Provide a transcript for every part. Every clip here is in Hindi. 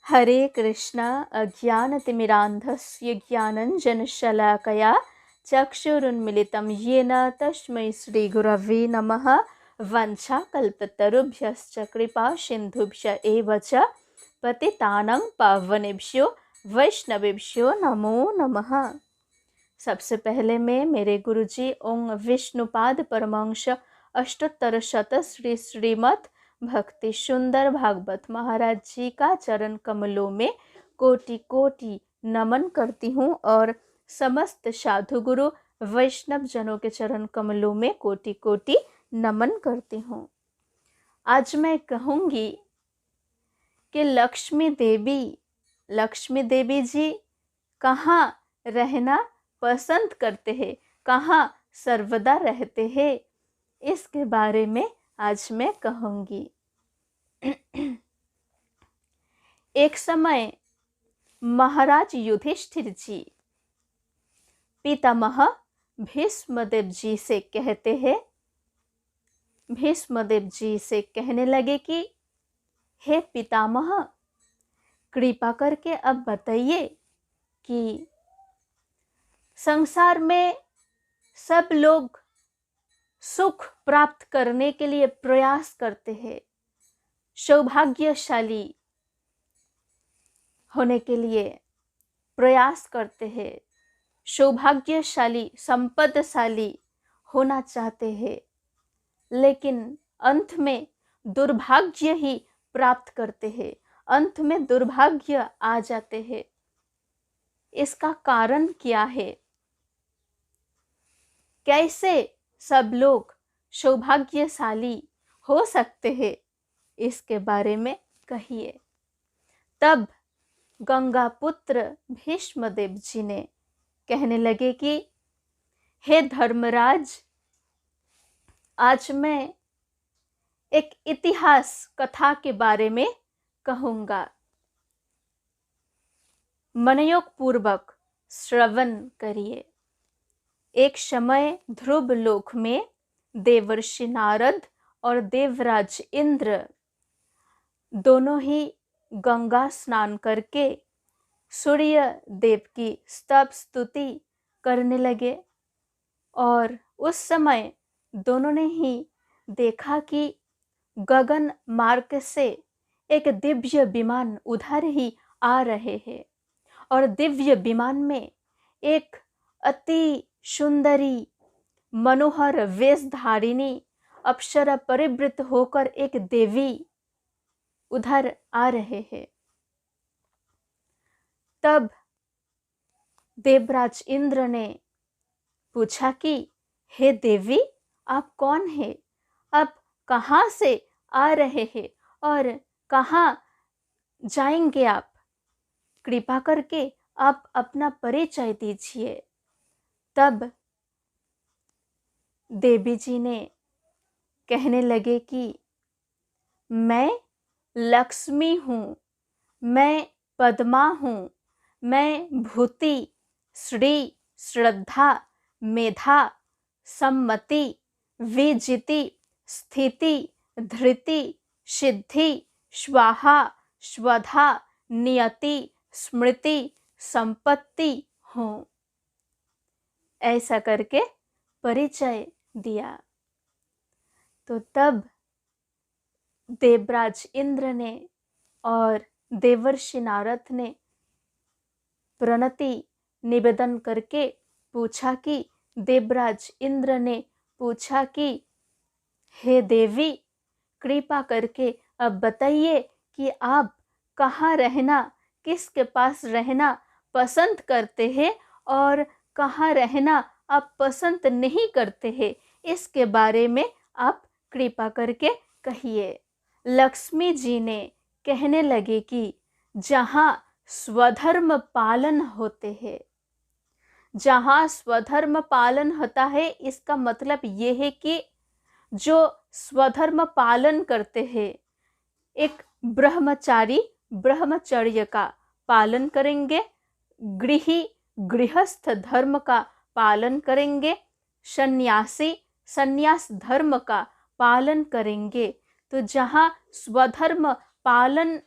हरे कृष्णा अज्ञानतिमिरान्धस्य ज्ञानञ्जनशलाकया चक्षुरुन्मिलितं येन तस्मै श्रीगुरवे नमः। वञ्चाकल्पतरुभ्यश्च कृपा सिन्धुभ्य एव च पतितानां पावनेभ्यो वैष्णवेभ्यो नमो नमः। सबसे पहले मैं मेरे गुरुजी ओम विष्णुपाद परमहंस अष्टोत्तर शत श्रीमद् भक्ति सुंदर भागवत महाराज जी का चरण कमलों में कोटि कोटि नमन करती हूँ और समस्त साधु गुरु वैष्णव जनों के चरण कमलों में कोटि कोटि नमन करती हूँ। आज मैं कहूँगी कि लक्ष्मी देवी जी कहाँ रहना पसंद करते हैं, कहाँ सर्वदा रहते हैं, इसके बारे में आज मैं कहूँगी। एक समय महाराज युधिष्ठिर जी पितामह भीष्मदेव जी से कहते हैं, भीष्मदेव जी से कहने लगे कि हे पितामह, कृपा करके अब बताइए कि संसार में सब लोग सुख प्राप्त करने के लिए प्रयास करते हैं, सौभाग्यशाली होने के लिए प्रयास करते हैं, सौभाग्यशाली संपदशाली होना चाहते हैं, लेकिन अंत में दुर्भाग्य ही प्राप्त करते हैं, अंत में दुर्भाग्य आ जाते हैं। इसका कारण क्या है? कैसे सब लोग सौभाग्यशाली हो सकते हैं, इसके बारे में कहिए। तब गंगा पुत्र भीष्मदेव जी ने कहने लगे कि हे धर्मराज, आज मैं एक इतिहास कथा के बारे में कहूँगा, मनयोग पूर्वक श्रवण करिए। एक समय ध्रुव लोक में देवर्षि नारद और देवराज इंद्र दोनों ही गंगा स्नान करके सूर्य देव की स्तव स्तुति करने लगे और उस समय दोनों ने ही देखा कि गगन मार्ग से एक दिव्य विमान उधर ही आ रहे हैं और दिव्य विमान में एक अति सुंदरी मनोहर वेशधारिणी अप्सरा परिवृत होकर एक देवी उधर आ रहे हैं। तब देवराज इंद्र ने पूछा कि हे देवी, आप कौन हैं? आप कहाँ से आ रहे हैं और कहाँ जाएंगे आप? कृपा करके आप अपना परिचय दीजिए। तब देवी जी ने कहने लगे कि मैं लक्ष्मी हूँ, मैं पद्मा हूँ, मैं भूति, श्री, श्रद्धा, मेधा, सम्मति, विजिति, स्थिति, धृति, सिद्धि, स्वाहा, स्वधा, नियति, स्मृति, संपत्ति हूँ। ऐसा करके परिचय दिया। तो तब देवराज इंद्र ने और देवर्षि नारद ने प्रणति निवेदन करके पूछा कि देवराज इंद्र ने पूछा कि हे देवी, कृपा करके अब बताइए कि आप कहाँ रहना, किसके पास रहना पसंद करते हैं और कहाँ रहना आप पसंद नहीं करते हैं, इसके बारे में आप कृपा करके कहिए। लक्ष्मी जी ने कहने लगे कि जहाँ स्वधर्म पालन होते हैं, जहाँ स्वधर्म पालन होता है, इसका मतलब ये है कि जो स्वधर्म पालन करते हैं, एक ब्रह्मचारी ब्रह्मचर्य का पालन करेंगे, गृही गृहस्थ धर्म का पालन करेंगे, सन्यासी सन्यास धर्म का पालन करेंगे। तो जहाँ स्वधर्म पालन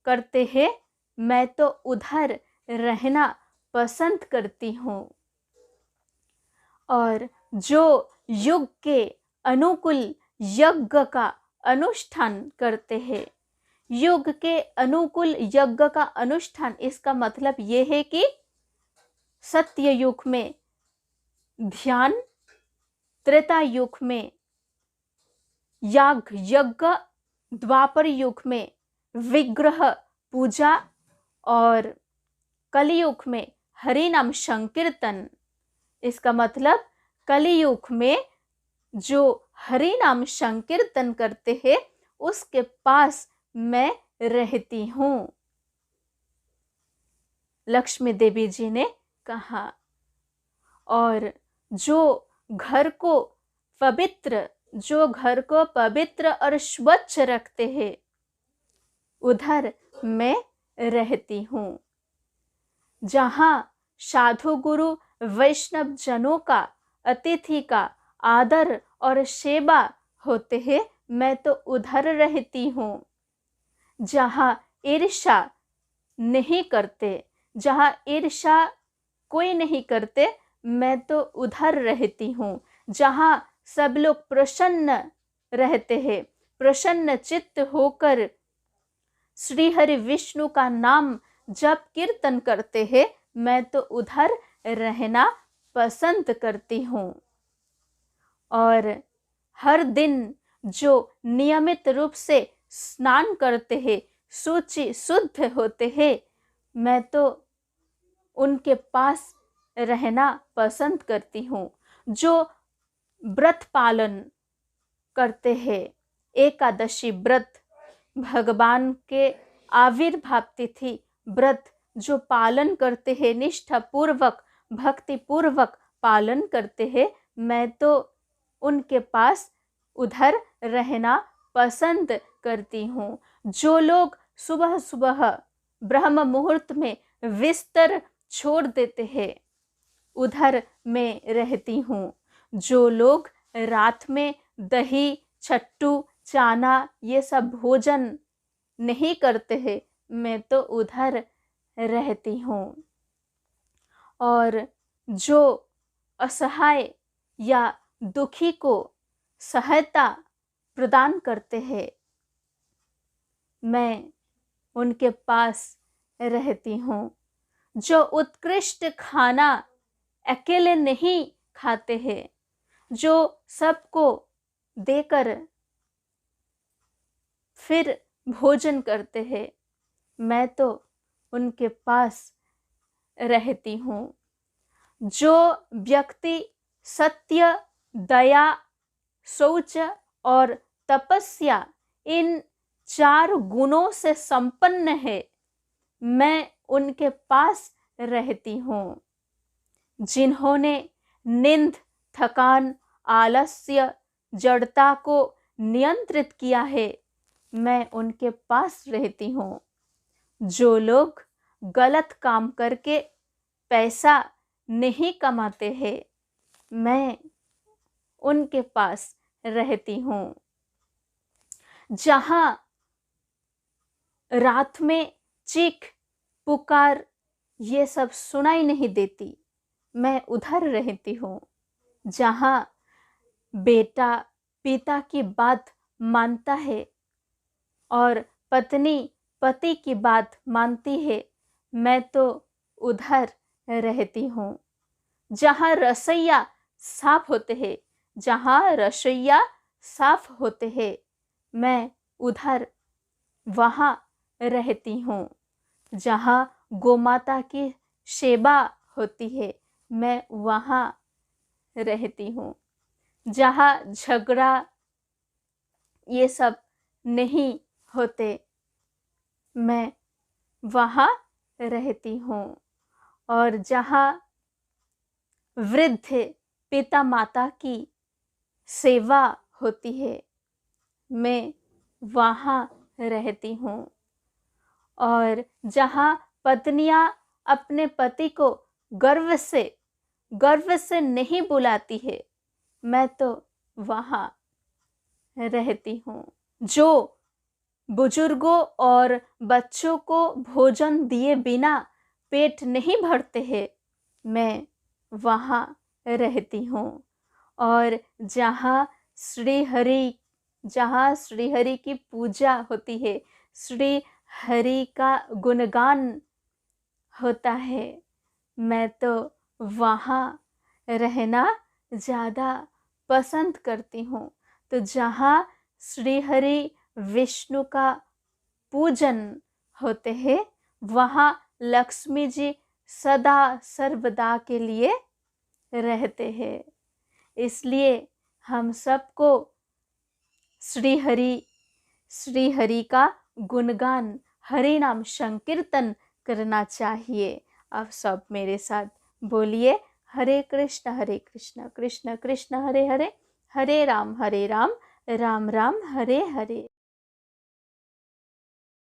करते हैं मैं तो उधर रहना पसंद करती हूँ। और जो युग के अनुकूल यज्ञ का अनुष्ठान करते हैं, युग के अनुकूल यज्ञ का अनुष्ठान, इसका मतलब ये है कि सत्य युग में ध्यान, त्रेता युग में याग यज्ञ, द्वापर युग में विग्रह पूजा और कलियुग में हरि नाम संकीर्तन। इसका मतलब कलियुग में जो हरि नाम संकीर्तन करते हैं उसके पास मैं रहती हूँ, लक्ष्मी देवी जी ने कहा। और जो घर को पवित्र और स्वच्छ रखते हैं उधर मैं रहती हूँ। जहाँ साधु गुरु वैष्णव जनों का, अतिथि का आदर और सेवा होते हैं, मैं तो उधर रहती हूँ। जहाँ ईर्ष्या नहीं करते, जहाँ ईर्ष्या कोई नहीं करते, मैं तो उधर रहती हूँ। जहाँ सब लोग प्रसन्न रहते हैं, प्रसन्न चित्त होकर श्री हरि विष्णु का नाम जप कीर्तन करते हैं, मैं तो उधर रहना पसंद करती हूँ। और हर दिन जो नियमित रूप से स्नान करते हैं, शुचि शुद्ध होते हैं, मैं तो उनके पास रहना पसंद करती हूँ। जो व्रत पालन करते हैं, एकादशी व्रत, भगवान के आविर्भाव तिथि व्रत जो पालन करते हैं, निष्ठा पूर्वक भक्ति पूर्वक पालन करते हैं, मैं तो उनके पास उधर रहना पसंद करती हूँ। जो लोग सुबह सुबह ब्रह्म मुहूर्त में बिस्तर छोड़ देते हैं, उधर मैं रहती हूँ। जो लोग रात में दही, छट्टू, चाना ये सब भोजन नहीं करते हैं, मैं तो उधर रहती हूँ। और जो असहाय या दुखी को सहायता प्रदान करते हैं, मैं उनके पास रहती हूँ। जो उत्कृष्ट खाना अकेले नहीं खाते हैं, जो सबको देकर फिर भोजन करते हैं, मैं तो उनके पास रहती हूँ। जो व्यक्ति सत्य, दया, शौच और तपस्या इन 4 गुणों से संपन्न है, मैं उनके पास रहती हूँ। जिन्होंने नींद, थकान, आलस्य, जड़ता को नियंत्रित किया है, मैं उनके पास रहती हूँ। जो लोग गलत काम करके पैसा नहीं कमाते हैं, मैं उनके पास रहती हूँ। जहाँ रात में चीख पुकार ये सब सुनाई नहीं देती, मैं उधर रहती हूँ। जहाँ बेटा पिता की बात मानता है और पत्नी पति की बात मानती है, मैं तो उधर रहती हूँ। जहाँ रसोइया साफ होते हैं, जहाँ रसोइया साफ होते हैं, मैं उधर वहाँ रहती हूँ। जहाँ गोमाता की सेवा होती है, मैं वहाँ रहती हूँ। जहाँ झगड़ा ये सब नहीं होते, मैं वहाँ रहती हूँ। और जहाँ वृद्ध पिता माता की सेवा होती है, मैं वहाँ रहती हूँ। और जहाँ पत्नियाँ अपने पति को गर्व से नहीं बुलाती है, मैं तो वहाँ रहती हूँ। जो बुजुर्गों और बच्चों को भोजन दिए बिना पेट नहीं भरते हैं, मैं वहाँ रहती हूँ। और जहाँ श्री हरि की पूजा होती है, श्री हरि का गुणगान होता है, मैं तो वहाँ रहना ज़्यादा पसंद करती हूँ। तो जहाँ श्री हरि विष्णु का पूजन होते हैं, वहाँ लक्ष्मी जी सदा सर्वदा के लिए रहते हैं। इसलिए हम सबको श्री हरि का गुणगान, हरि नाम संकीर्तन करना चाहिए। आप सब मेरे साथ बोलिए, हरे कृष्ण कृष्ण कृष्ण हरे हरे, हरे राम राम राम हरे हरे।